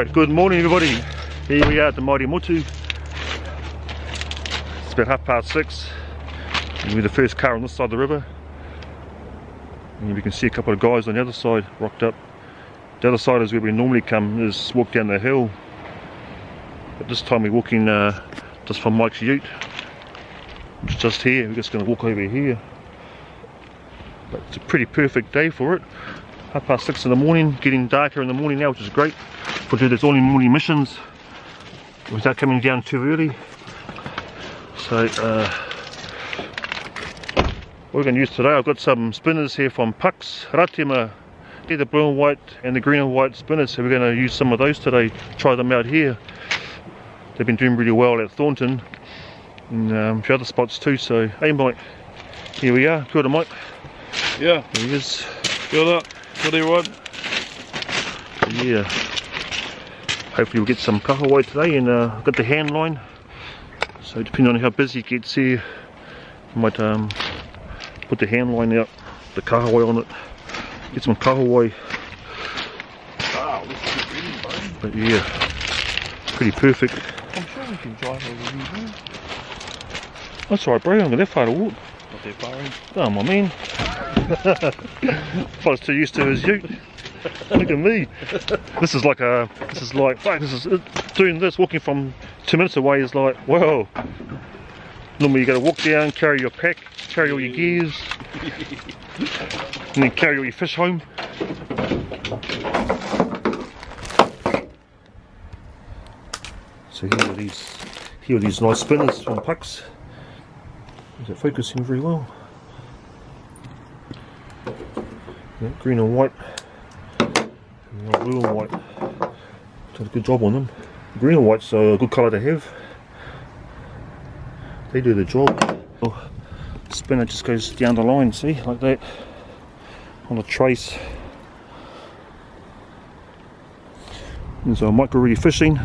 Right, good morning everybody. Here we are at the mighty MOTU. It's about 6:30 and we're the first car on this side of the river. And we can see a couple of guys on the other side rocked up. The other side is where we normally come, is walk down the hill. But this time we're walking just from Mike's ute. It's just here, we're just going to walk over here. But it's a pretty perfect day for it. 6:30 in the morning, getting darker in the morning now, which is great. For doing these early morning missions without coming down too early. So what we're going to use today, I've got some spinners here from Pukz Ratema. They're the blue and white and the green and white spinners, so we're going to use some of those today, try them out here. They've been doing really well at Thornton and a few other spots too. So hey Mike, here we are. Kia ora Mike. Yeah, there he is. Kia ora. Kia ora everyone. Yeah, hopefully we'll get some kahawai today, and I've got the handline, so depending on how busy it gets here, I might put the handline out, the kahawai on it, get some kahawai. Wow, this is really fun. But yeah, pretty perfect. I'm sure we can drive over here. That's alright bro, I'm going that far to walk. Not that far in. Oh my man. I was too used to his ute. Look at me. This is like doing this, walking from 2 minutes away is like, wow. Normally you got to walk down, carry your pack, carry all your gears, and then carry all your fish home. So here are these nice spinners from Pukz. Is it focusing very well? Yeah, green and white. Blue and white. Did a good job on them. Green and white's a good colour to have. They do the job. Oh, spinner just goes down the line, see, like that, on a trace. And so I might go really fishing,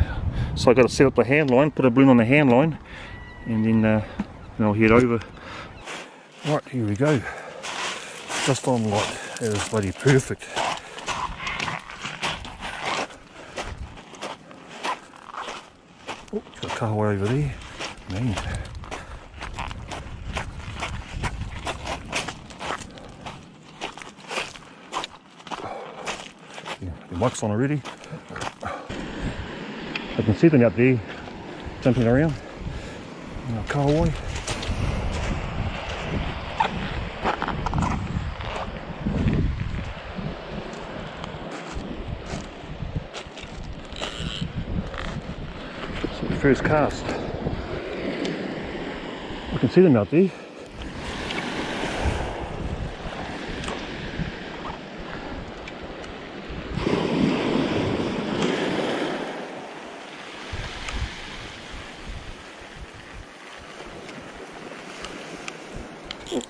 so I got to set up the hand line, put a balloon on the hand line, and then I'll head over. Right, here we go. Just on light. That is bloody perfect. Oh, got a kahawai over there. Man. Yeah, the mic's on already. I can see them out there jumping around. Kahawai. First cast. I can see them out there.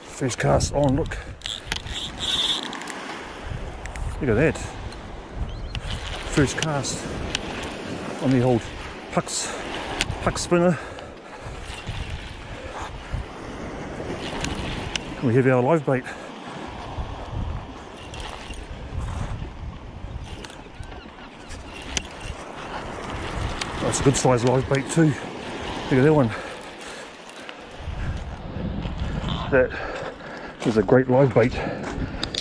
First cast on, look. Look at that. First cast on the old Pukz spinner. We have our live bait. That's a good size live bait too. Look at that one. That is a great live bait.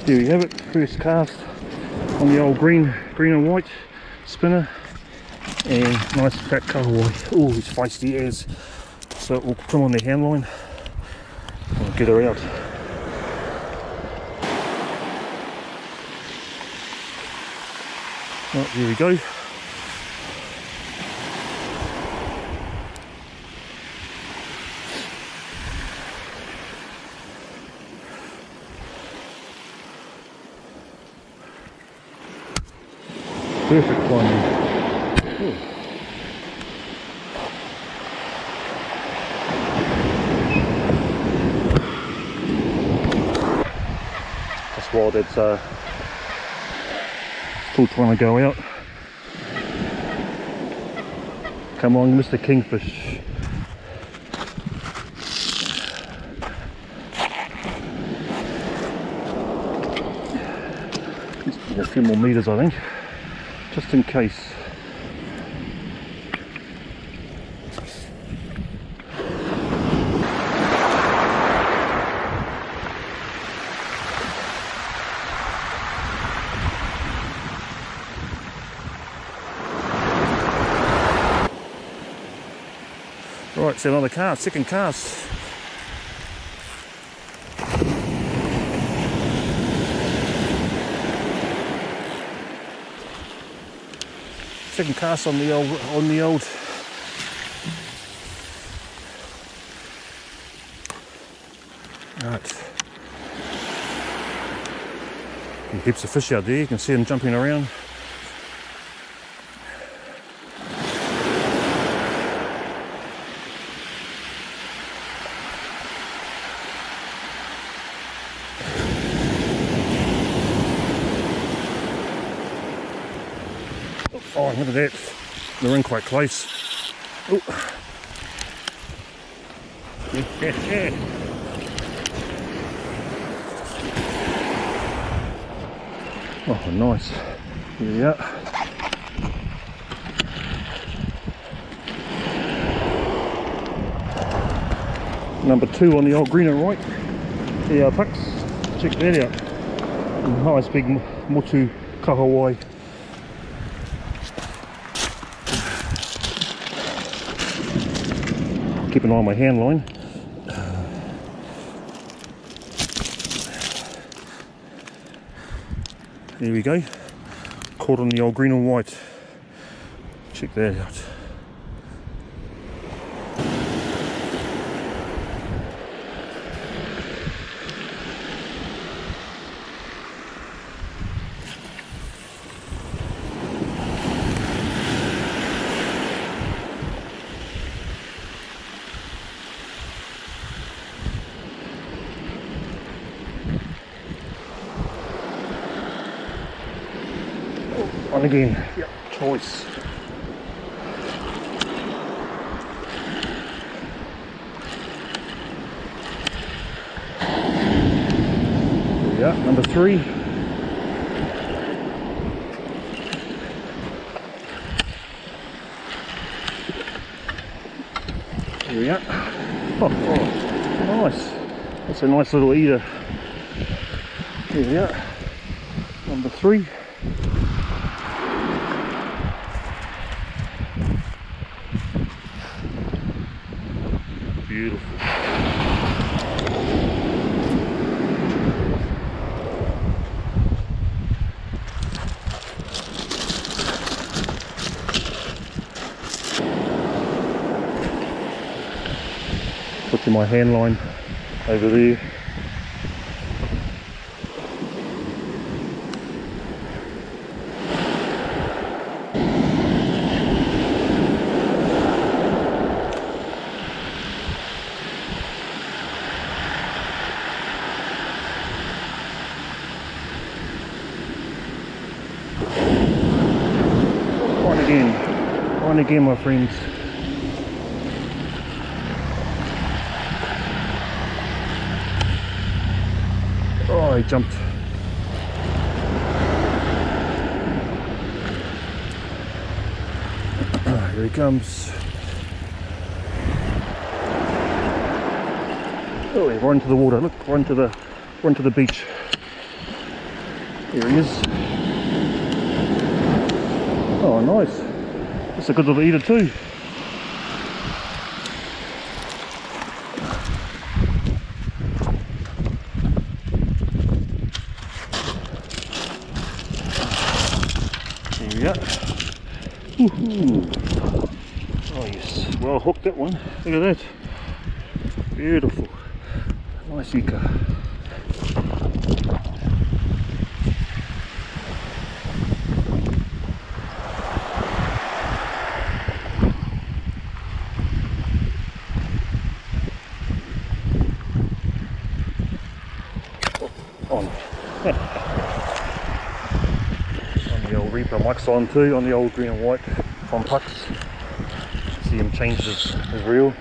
Here we have it, first cast on the old green and white spinner. And nice fat kahawai. Oh, he's feisty as. So we'll put him on the hand line and get her out. Right, here we go. Perfect timing. That's wild, it's still trying to go out. Come on, Mr. Kingfish. A few more meters, I think, just in case. Right, so another cast, second cast. Second cast on the old. Right. Heaps of fish out there, you can see them jumping around. Oh, look at that. They're in quite close. Oh. Oh, nice. Here we are. Number 2 on the old green and white. Here are Pukz. Check that out. Nice big MOTU Kahawai. Keep an eye on my hand line. There we go. Caught on the old green and white. Check that out. On again. Yep. Choice. There we are, number 3. There we are. Oh, nice. That's a nice little eater. There we are. Number 3. Beautiful. Put in my hand line over there. On again, my friends. Oh, he jumped. Here he comes. Oh, he's right into the water. Look, right into the beach. Here he is. Oh, nice. That's a good little eater too. There we are. Oh yes, well hooked that one. Look at that. Beautiful. Nice ika. On the old Reaper mic's on too, on the old green and white from Pukz. See him change his reel.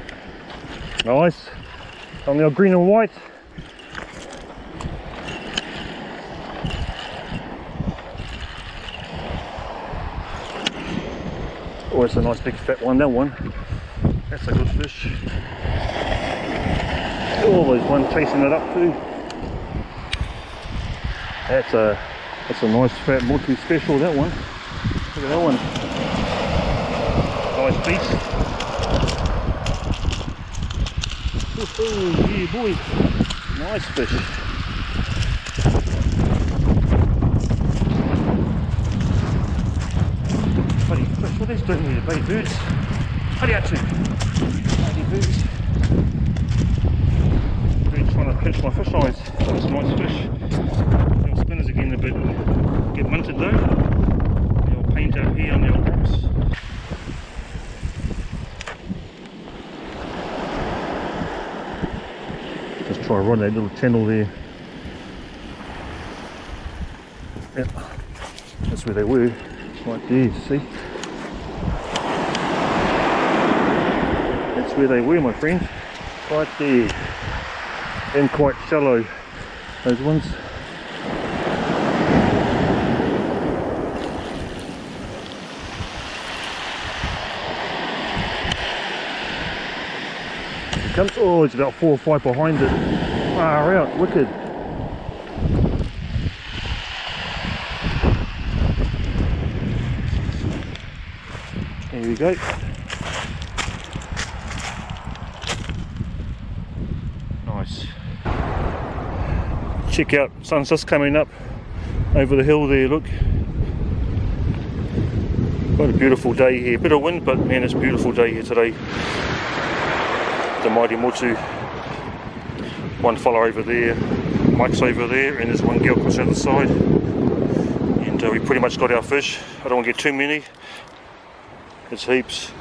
Nice. On the old green and white. Oh, it's a nice big fat one, that one. That's a good fish. Oh, there's one chasing it up too. That's a nice fat MOTU special, that one. Look at that one. Nice piece. Oh, yeah, boy. Nice fish. Bloody fish, what are these doing here, bloody birds? Hurry up to bloody birds. Birds trying to pinch my fish eyes. That's a nice fish. The old spinners again a bit get minted though. The old paint out here on the old rocks. Just try to run that little channel there. Yep, that's where they were. Right there, see? That's where they were, my friend. Right there. And quite shallow, those ones. It comes, oh, it's about 4 or 5 behind it. Far out, wicked. There we go. Nice. Check out, sun's just coming up over the hill there, look. Quite a beautiful day here. Bit of wind, but man, it's a beautiful day here today. The mighty MOTU. One fella over there, Mike's over there, and there's one girl across the other side. And we pretty much got our fish. I don't want to get too many. It's heaps.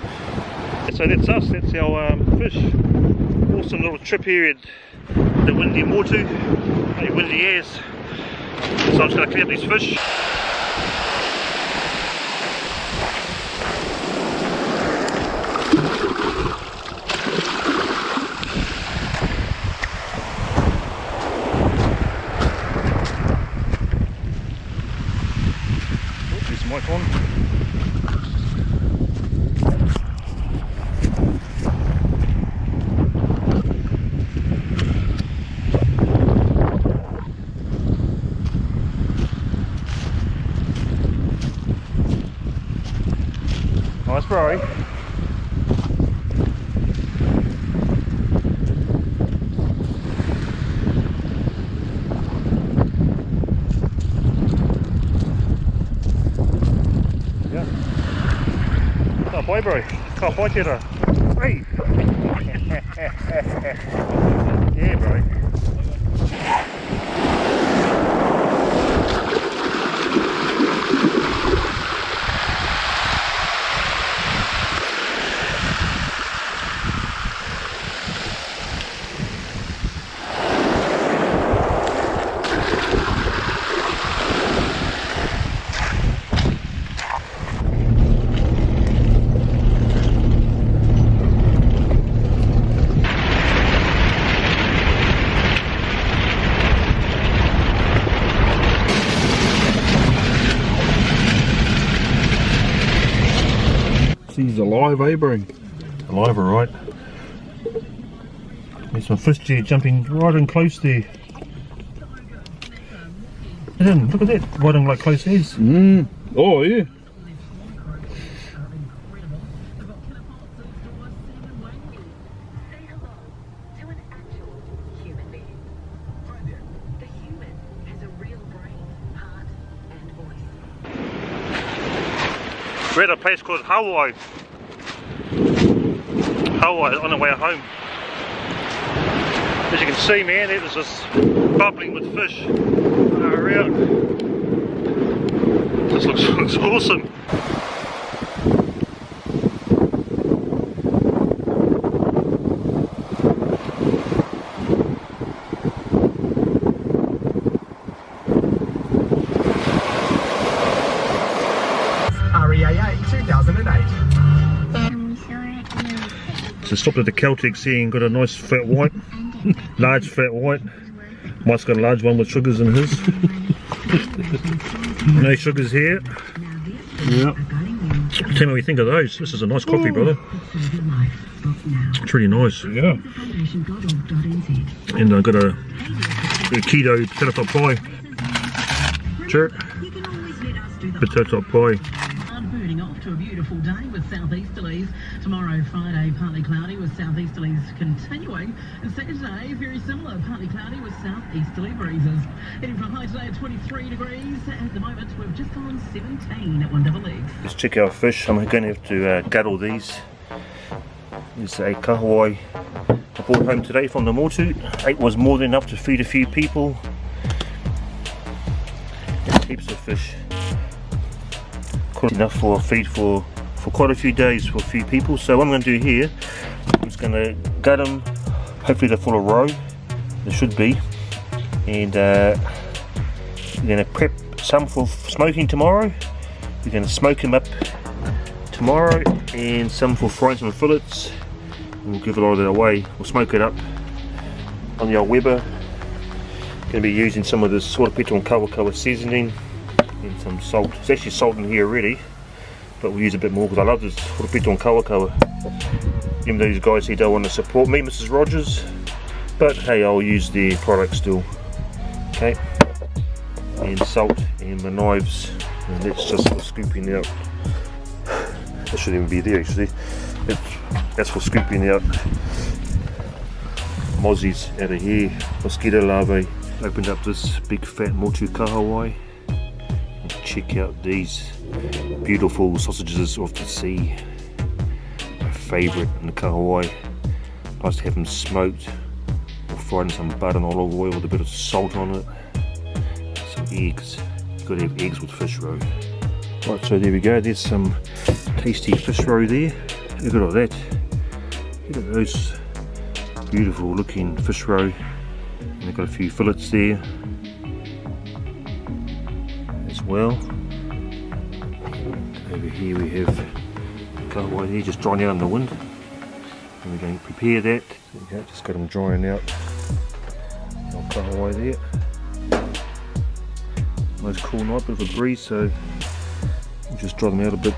So that's us, that's our fish. Awesome little trip here at the windy MOTU, the windy airs. So I'm just going to clean up these fish. Oh, there's the mic on. Nice bro. Yeah. Kahawai bro. Kahawai kira. Hey. Yeah bro. He's alive, eh, bro? Alive, alright. There's some fish there jumping right in close there. Look at that, right in like close as. Oh, yeah. We're at a place called Kahawai. Kahawai on the way home. As you can see, man, it was just bubbling with fish. Out. This looks awesome. REAA 2008. So stopped at the Celtics here and got a nice fat white, large fat white. Mike's got a large one with sugars in his. No sugars here. Yeah. Tell me what you think of those. This is a nice coffee, brother. It's really nice. Yeah. And I've got a keto potato top pie. Sure. Potato top pie. off to a beautiful day with southeasterlies. Tomorrow, Friday, partly cloudy with southeasterlies continuing. And Saturday, very similar, partly cloudy with southeasterly breezes. Heading for a high today at 23 degrees. At the moment, we're just on 17 at 1 double legs. Let's check our fish. I'm going to have to gut all these. This is a Kahawai I brought home today from the MOTU. 8 was more than enough to feed a few people. There's heaps of fish. Quite enough for a feed for quite a few days for a few people. So what I'm going to do here, I'm just going to gut them. Hopefully they're full of roe. They should be. And we're going to prep some for smoking tomorrow. We're going to smoke them up tomorrow, and some for frying some fillets. And we'll give a lot of that away. We'll smoke it up on the old Weber. Going to be using some of this Horapito and Kahawai seasoning and some salt. There's actually salt in here already, but we'll use a bit more because I love this Horapito and Kahawai. Even though these guys here don't want to support me, Mrs. Rogers, but hey, I'll use their product still. Okay, and salt and the knives, and that's just for scooping out. That shouldn't even be there actually. That's for scooping out mozzies out of here, mosquito larvae. Opened up this big fat MOTU Kahawai. And check out these beautiful sausages off the sea. My favourite in the Kahawai. Nice to have them smoked or fried in some butter and olive oil with a bit of salt on it. Some eggs. You've got to have eggs with fish roe. Right, so there we go. There's some tasty fish roe there. Look at all that. Look at those beautiful looking fish roe. And they've got a few fillets there as well. Over here we have Kahawai there just drying out in the wind. And we're going to prepare that. There we go, just got them drying out. Our Kahawai there. Nice cool night, bit of a breeze, so we'll just dry them out a bit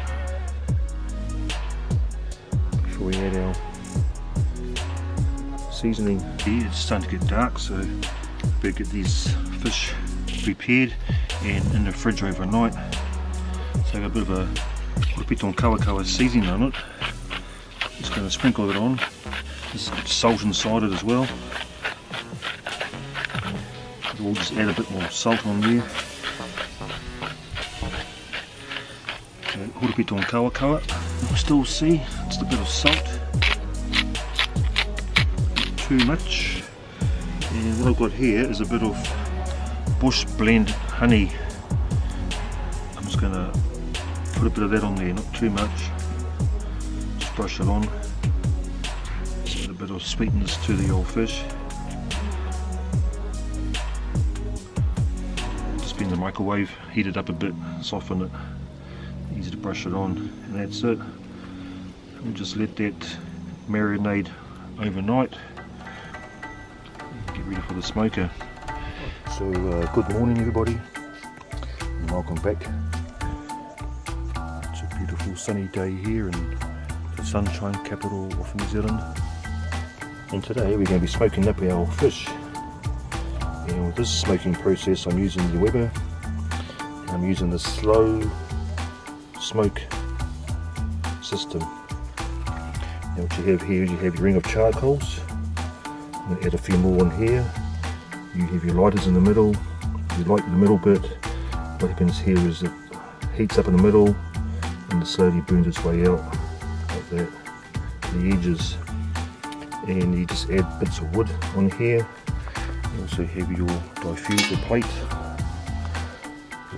before we add our seasoning. Here it's starting to get dark, so better get these fish prepared and in the fridge overnight. So I've got a bit of a Horapito and Kahawai seasoning on it. Just going to sprinkle it on. There's salt inside it as well. We'll just add a bit more salt on there. Horapito and Kahawai. You'll still see just a bit of salt. Too much. And what I've got here is a bit of bush blend honey. I'm just going to put a bit of that on there, not too much. Just brush it on. Just add a bit of sweetness to the old fish. Just be in the microwave, heat it up a bit, soften it. Easy to brush it on, and that's it. We'll just let that marinade overnight. Get ready for the smoker. So good morning everybody, and welcome back. It's a beautiful sunny day here in the sunshine capital of New Zealand, and today we're going to be smoking up our fish. And with this smoking process I'm using the Weber, and I'm using the slow smoke system. Now what you have here is you have your ring of charcoals. I'm going to add a few more on here. You have your lighters in the middle. You light the middle bit. What happens here is it heats up in the middle and it slowly burns its way out like that, the edges. And you just add bits of wood on here. You also have your diffuser plate,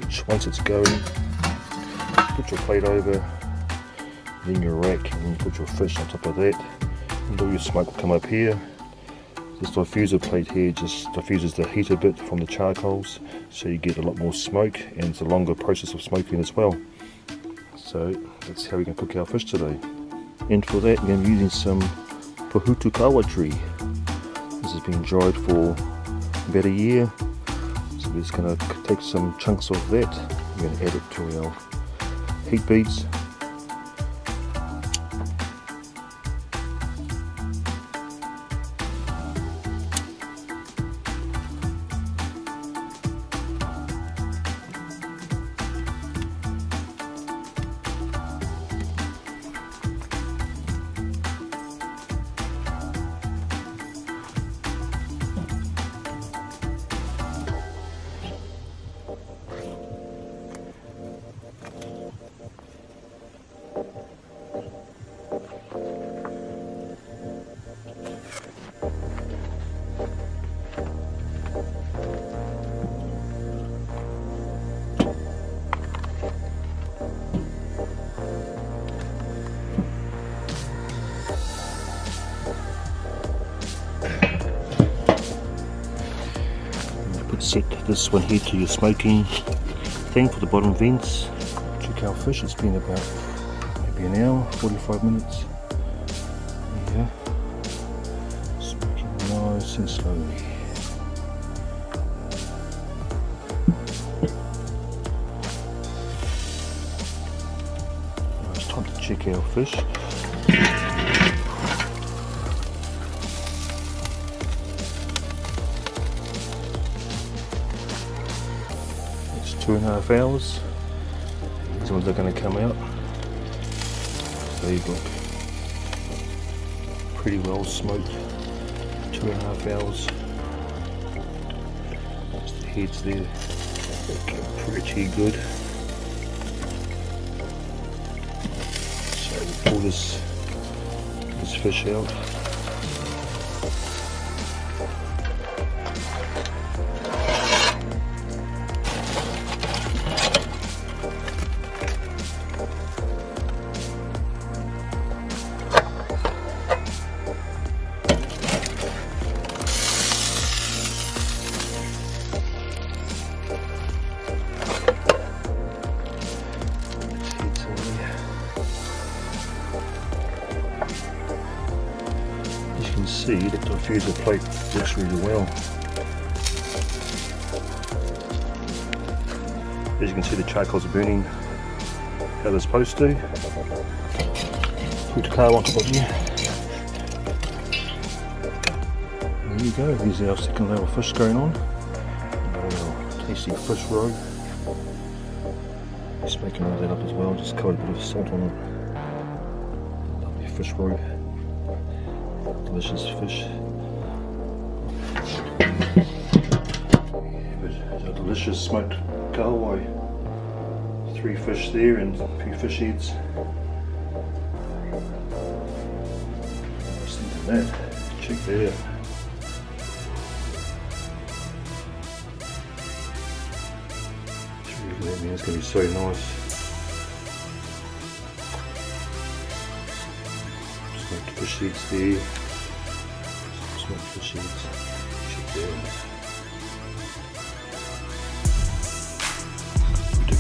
which once it's going, put your plate over, then your rack, and you put your fish on top of that, and all your smoke will come up here. This diffuser plate here just diffuses the heat a bit from the charcoals, so you get a lot more smoke, and it's a longer process of smoking as well. So that's how we're going to cook our fish today. And for that we're going to be using some Pukz Ratema tree. This has been dried for about a year, so we're just going to take some chunks of that. We're going to add it to our heat beads. set this one here to your smoking thing for the bottom vents. Check our fish, it's been about maybe an hour, 45 minutes. Yeah, smoking nice and slowly. Now it's time to check our fish. It's 2.5 hours. These ones are going to come out. So you've got pretty well smoked, 2.5 hours. There's the heads there, looking pretty good. So we'll pull this fish out. See that the diffuser plate works really well. As you can see, the charcoals are burning how they're supposed to. Put the car on top of here. There you go, here's our second layer of fish going on. Our tasty fish roe. Just making all that up as well, just covered a bit of salt on it. Lovely fish roe. Delicious fish. Yeah, but it's a delicious smoked kahawai. 3 fish there and a few fish heads. Just think of that. Check that out. It's going to be so nice. Smoked fish heads there. Smoked fish heads. Check that out.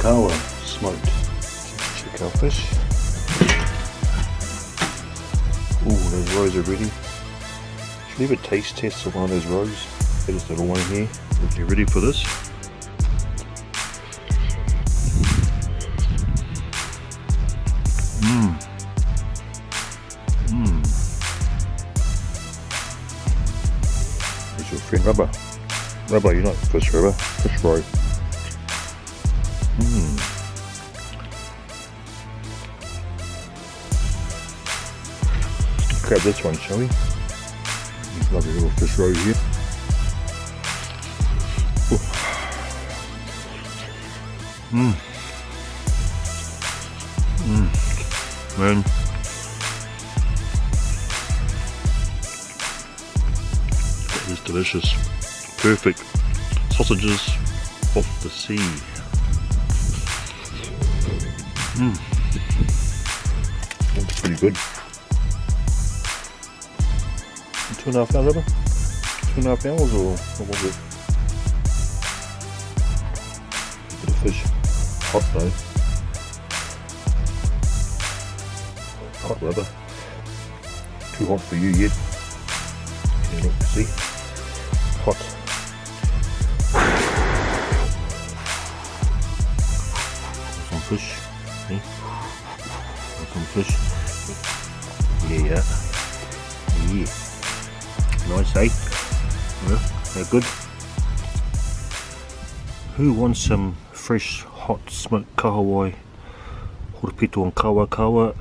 Kahawai smoked. Check our fish. Ooh, those roes are ready. Should we have a taste test of one of those roes? There's a little one here. If you're ready for this. There's your friend Rubber. Rubber, you're not fish rubber, fish roe. Grab this one, shall we? Lovely little fish roe here. Man. That is delicious. Perfect. Sausages off the sea. That's pretty good. 2.5 hours, Rubber? 2.5 hours or what was it? Bit of fish. Hot though. Hot, Rubber. Too hot for you yet. Okay, look, see? Hot. Some fish. See? Some fish. Yeah. Yeah. Nice, eh? Yeah, they're good. Who wants some fresh, hot smoked kahawai, horepito and kawa,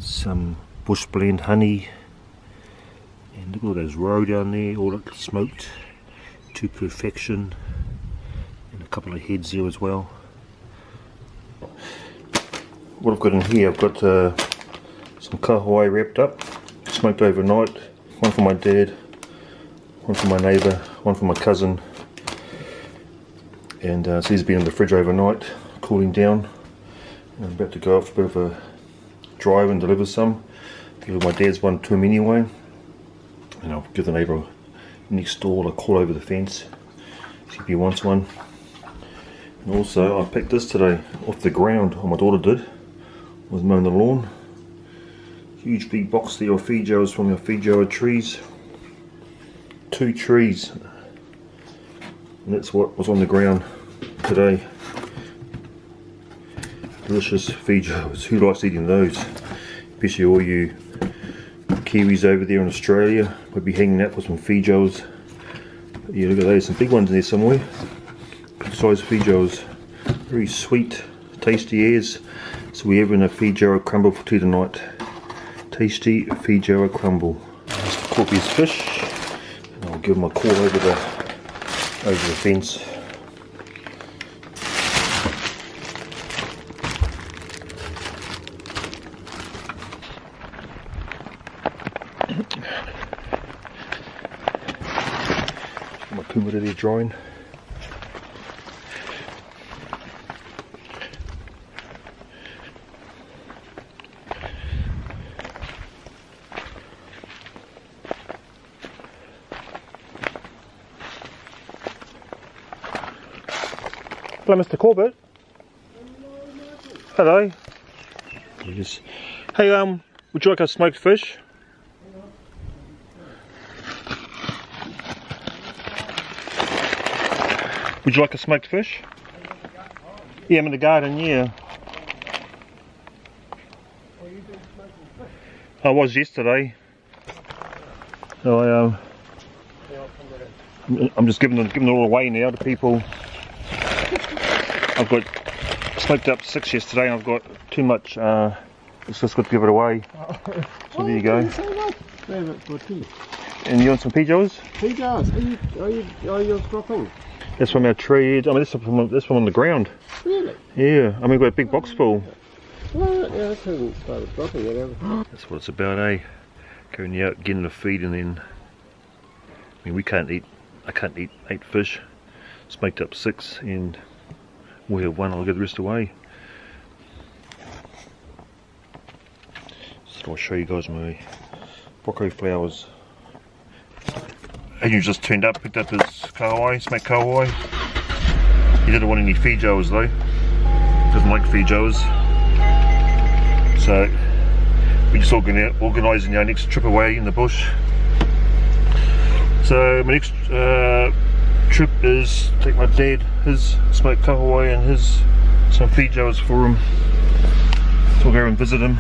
some bush blend honey, and look at all those roe down there, all smoked to perfection, and a couple of heads there as well. What I've got in here, I've got some kahawai wrapped up, smoked overnight. One for my dad, one for my neighbour, one for my cousin, and so these have been in the fridge overnight, cooling down. And I'm about to go off a bit of a drive and deliver some. Give my dad's one to him anyway, and I'll give the neighbour next door a call over the fence. See if he wants one. And also I picked this today off the ground, or my daughter did. I was mowing the lawn. Huge big box there of Fijoas from our Fijoa trees. 2 trees. And that's what was on the ground today. Delicious Fijoas. Who likes eating those? Especially all you Kiwis over there in Australia. We'll be hanging out for some Fijoas. Yeah, look at those, some big ones in there somewhere. Good size Fijoas. Very sweet, tasty airs. So we're having a Fijoa crumble for tea tonight. Tasty Fijoa crumble. Just caught these fish. And I'll give them a call over the fence. My kumara there drying. Hello, Mr. Corbett. Hello. Yes. Hey, would you like a smoked fish? Would you like a smoked fish? Yeah, I'm in the garden, yeah. I was yesterday. So I'm just giving it all away now to people. I've got smoked up 6 yesterday and I've got too much, it's just got to give it away. So there you go. And you want some Fijoas? Fijoas? Are you dropping? That's from our tree. I mean, this one on the ground. Really? Yeah. I mean, we've got a big box full. Well, yeah, this hasn't started dropping yet. That's what it's about, eh? Going out, getting the feed, and then. I mean, I can't eat 8 fish. Smoked up 6, and we have 1. I'll give the rest away. So I'll show you guys my broccoli flowers. Adrian just turned up, picked up his Kahawai, smoked Kahawai. He didn't want any Fijoas though. He doesn't like Fijoas. So we're just organising our next trip away in the bush. So my next trip is take my dad his smoked Kahawai and some Fijoas for him. So we'll go and visit him.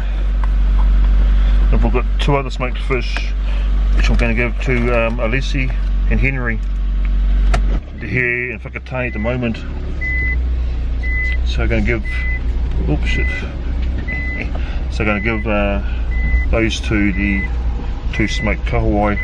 And we've got 2 other smoked fish, which I'm going to give to Alessi and Henry. They're here in Whakatai at the moment. So I'm going to give, oops shit. So I'm going to give those 2 the 2 smoked Kahawai.